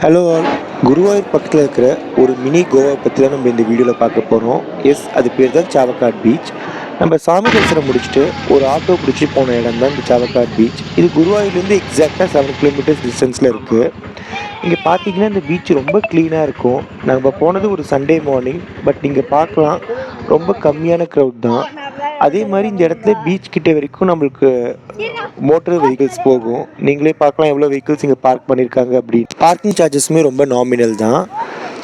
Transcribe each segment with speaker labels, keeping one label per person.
Speaker 1: Hello all. Guruvayur பக்கத்தில் இருக்கிற ஒரு மினி கோவா பற்றி தான் நம்ம இந்த வீடியோவில் பார்க்க போகிறோம். எஸ், அது பேர் தான் சாவக்காட் பீச். நம்ம சாமி தரிசனம் முடிச்சுட்டு ஒரு ஆட்டோ பிடிச்சி போன இடம் தான் இந்த சாவக்காட் பீச். இது குருவாயூர்லேருந்து எக்ஸாக்டாக 7 கிலோமீட்டர்ஸ் டிஸ்டன்ஸில் இருக்குது. இங்கே பார்த்தீங்கன்னா இந்த பீச் ரொம்ப க்ளீனாக இருக்கும். நம்ம போனது ஒரு சண்டே மார்னிங், பட் நீங்கள் பார்க்கலாம் ரொம்ப கம்மியான க்ரௌட் தான். அதே மாதிரி இந்த இடத்துல பீச் கிட்ட வரைக்கும் நம்மளுக்கு மோட்டர் வெஹிக்கிள்ஸ் போகும். நீங்களே பார்க்கலாம் எவ்வளோ வெஹிக்கிள்ஸ் இங்கே பார்க் பண்ணியிருக்காங்க அப்படி. பார்க்கிங் சார்ஜஸுமே ரொம்ப நாமினல் தான்.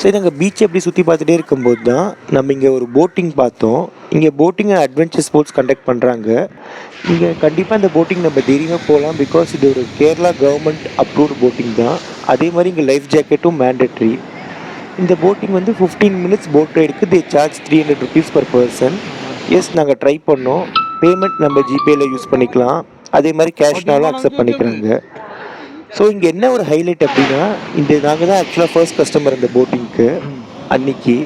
Speaker 1: சரி, நாங்கள் பீச்சை எப்படி சுற்றி பார்த்துட்டே இருக்கும்போது தான் நம்ம இங்கே ஒரு போட்டிங் பார்த்தோம். இங்கே boating and adventure sports conduct பண்ணுறாங்க. இங்கே கண்டிப்பாக இந்த போட்டிங் நம்ம தைரியமாக போகலாம், பிகாஸ் இது ஒரு கேரளா கவர்மெண்ட் அப்ரூவ்டு போட்டிங் தான். அதே மாதிரி இங்கே லைஃப் ஜாக்கெட்டும் மேண்டட்ரி. இந்த போட்டிங் வந்து 15 மினிட்ஸ் போட் ரைடுக்கு they charge 300 rupees per person. Yes, நாங்கள் ட்ரை பண்ணோம். பேமெண்ட் நம்ம ஜிபேயில் யூஸ் பண்ணிக்கலாம், அதே மாதிரி கேஷ்னாலும் அக்செப்ட் பண்ணிக்கிறாங்க. ஸோ இங்கே என்ன ஒரு ஹைலைட் அப்படின்னா, நாங்கள் தான் ஆக்சுவலாக ஃபர்ஸ்ட் கஸ்டமர் இந்த போட்டிங்க்கு அன்னைக்கு.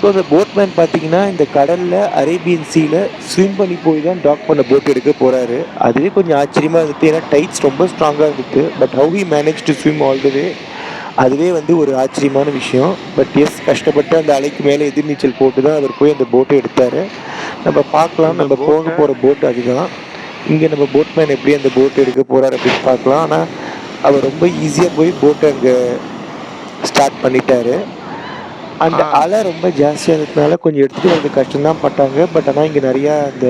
Speaker 1: ஸோ அந்த போட்மேன் பார்த்தீங்கன்னா இந்த கடலில் அரேபியன் சீல ஸ்விம் பண்ணி போய் தான் டாக் பண்ண போட் எடுக்க போகிறாரு. அதுவே கொஞ்சம் ஆச்சரியமாக இருந்துச்சு, ஏன்னா டைட்ஸ் ரொம்ப ஸ்ட்ராங்காக இருந்துச்சு. But how he manage to swim all the way, அதுவே வந்து ஒரு ஆச்சரியமான விஷயம். பட் எஸ், கஷ்டப்பட்டு அந்த அலைக்கு மேலே எதிர்நீச்சல் போட்டு தான் அவர் போய் அந்த போட்டை எடுத்தார். நம்ம பார்க்கலாம், நம்ம போக போகிற போட்டு அதுதான். இங்கே நம்ம போட்மேன் எப்படி அந்த போட்டை எடுக்க போகிறார் அப்படின்னு பார்க்கலாம். ஆனால் அவர் ரொம்ப ஈஸியாக போய் போட்டை அங்கே ஸ்டார்ட் பண்ணிட்டாரு. அந்த அலை ரொம்ப ஜாஸ்தியாக இருக்கிறதுனால கொஞ்சம் எடுத்துகிட்டு வரது கஷ்டம்தான் பட்டாங்க. பட் ஆனால் இங்கே நிறையா அந்த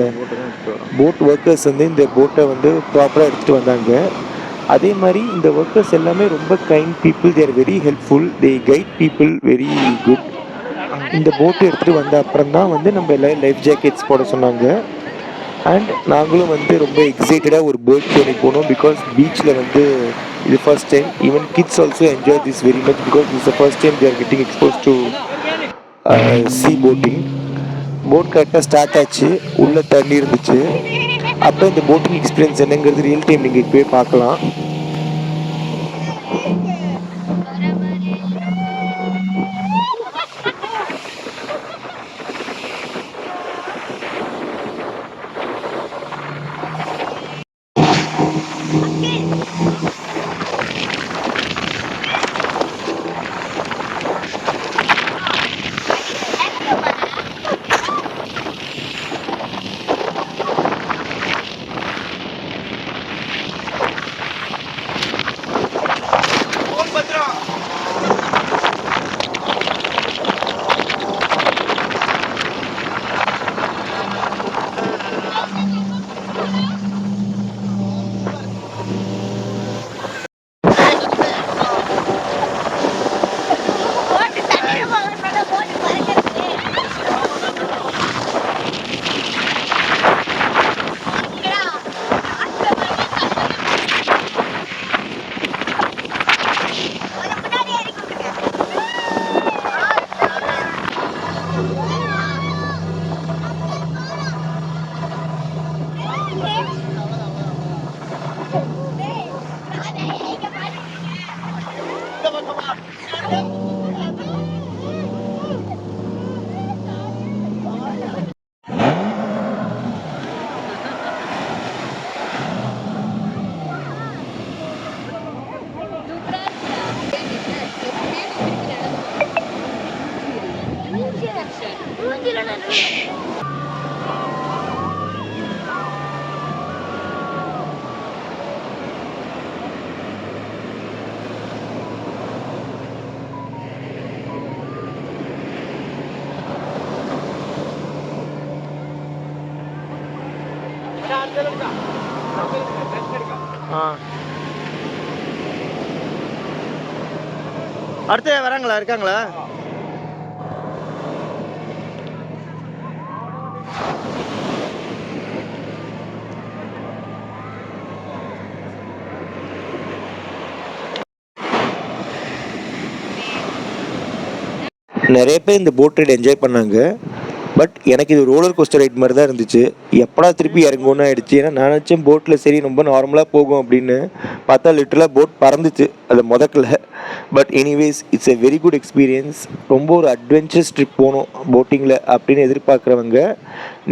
Speaker 1: போட் ஒர்க்கர்ஸ் வந்து இந்த போட்டை வந்து ப்ராப்பராக எடுத்துகிட்டு வந்தாங்க. அதே மாதிரி இந்த ஒர்க்கர்ஸ் எல்லாமே ரொம்ப kind people. They are very helpful. They guide people very good. இந்த போட்டு எடுத்துகிட்டு வந்த அப்புறம் தான் வந்து நம்ம எல்லாம் லைஃப் ஜாக்கெட்ஸ் போட சொன்னாங்க. அண்ட் நாங்களும் வந்து ரொம்ப எக்ஸைட்டடாக ஒரு போட் ஜேர்னி போனோம், பிகாஸ் பீச்சில் வந்து இது first time. Even kids also enjoy this very much, because this the first time they are getting expose to see boating. Boat கரெக்டாக ஸ்டார்ட் ஆச்சு, உள்ளே தண்ணி இருந்துச்சு. அப்போ இந்த போட்டிங் எக்ஸ்பீரியன்ஸ் என்னங்கிறது ரியல் டைம் நீங்கள் போய் பார்க்கலாம்.
Speaker 2: அடுத்து வராங்களா, இருக்காங்களா?
Speaker 1: நிறைய பேர் இந்த போட் ரைட் என்ஜாய் பண்ணாங்க. பட் எனக்கு இது ரோலர் கோஸ்டர் ரைட் மாதிரி தான் இருந்துச்சு. எப்படா திருப்பி இறங்கணும்னு ஆயிடுச்சு. ஏன்னா நான் நினச்சேன் போட்டில் சரி ரொம்ப நார்மலாக போகும் அப்படின்னு, பார்த்தா லிட்டரலாக போட் பறந்துச்சு அது முதக்கல. But anyways, it's a very good experience. ரொம்ப ஒரு அட்வென்ச்சர்ஸ் ட்ரிப் போகணும் போட்டிங்கில் அப்படின்னு எதிர்பார்க்குறவங்க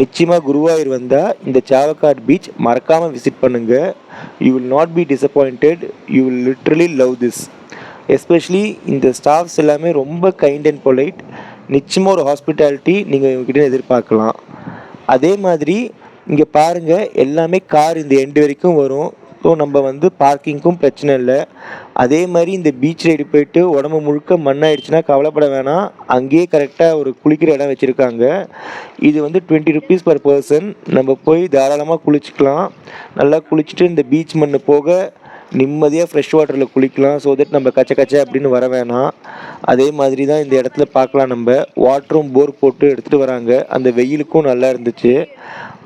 Speaker 1: நிச்சயமாக குருவாயூர் வந்தால் இந்த சாவக்காட் பீச் மறக்காமல் விசிட் பண்ணுங்கள். You will not be disappointed. You will literally love this. Especially இந்த ஸ்டாஃப்ஸ் எல்லாமே ரொம்ப கைண்ட் அண்ட் பொலைட். நிச்சயமாக ஒரு ஹாஸ்பிட்டாலிட்டி நீங்கள் இவங்ககிட்ட எதிர்பார்க்கலாம். அதே மாதிரி இங்கே பாருங்கள், எல்லாமே கார் இந்த எண்டு வரைக்கும் வரும். ஸோ நம்ம வந்து பார்க்கிங்க்கும் பிரச்சனை இல்லை. அதே மாதிரி இந்த பீச் ரைடு போயிட்டு உடம்பு முழுக்க மண்ணாயிடுச்சுன்னா கவலைப்பட வேணாம், அங்கேயே கரெக்டாக ஒரு குளிக்கிற இடம் வச்சுருக்காங்க. இது வந்து 20 rupees per person. நம்ம போய் தாராளமாக குளிச்சுக்கலாம். நல்லா குளிச்சுட்டு இந்த பீச் மண் போக நிம்மதியாக ஃப்ரெஷ் வாட்டரில் குளிக்கலாம். ஸோ தட் நம்ம கச்ச அப்படின்னு வர வேணாம். அதே மாதிரி தான் இந்த இடத்துல பார்க்கலாம், நம்ம வாட்டரும் போர் போட்டு எடுத்துகிட்டு வராங்க. அந்த வெயிலுக்கும் நல்லா இருந்துச்சு.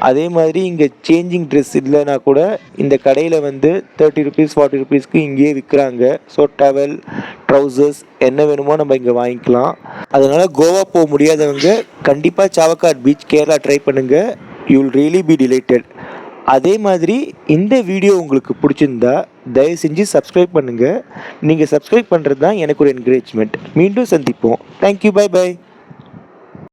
Speaker 1: அதே மாதிரி இங்கே சேஞ்சிங் ட்ரெஸ் இல்லைனா கூட இந்த கடையில் வந்து 30 rupees 40 rupeesக்கு இங்கேயே விற்கிறாங்க. ஸோ டவல், ட்ரௌசர்ஸ் என்ன வேணுமோ நம்ம இங்கே வாங்கிக்கலாம். அதனால் கோவா போக முடியாதவங்க கண்டிப்பாக சாவக்காட் பீச் கேரளா ட்ரை பண்ணுங்கள். You will really B delighted. அதே மாதிரி இந்த வீடியோ உங்களுக்கு பிடிச்சிருந்தா தயவு செஞ்சு சப்ஸ்கிரைப் பண்ணுங்கள். நீங்கள் சப்ஸ்கிரைப் பண்ணுறது தான் எனக்கு ஒரு என்கரேஜ்மெண்ட். மீண்டும் சந்திப்போம். Thank you, bye by.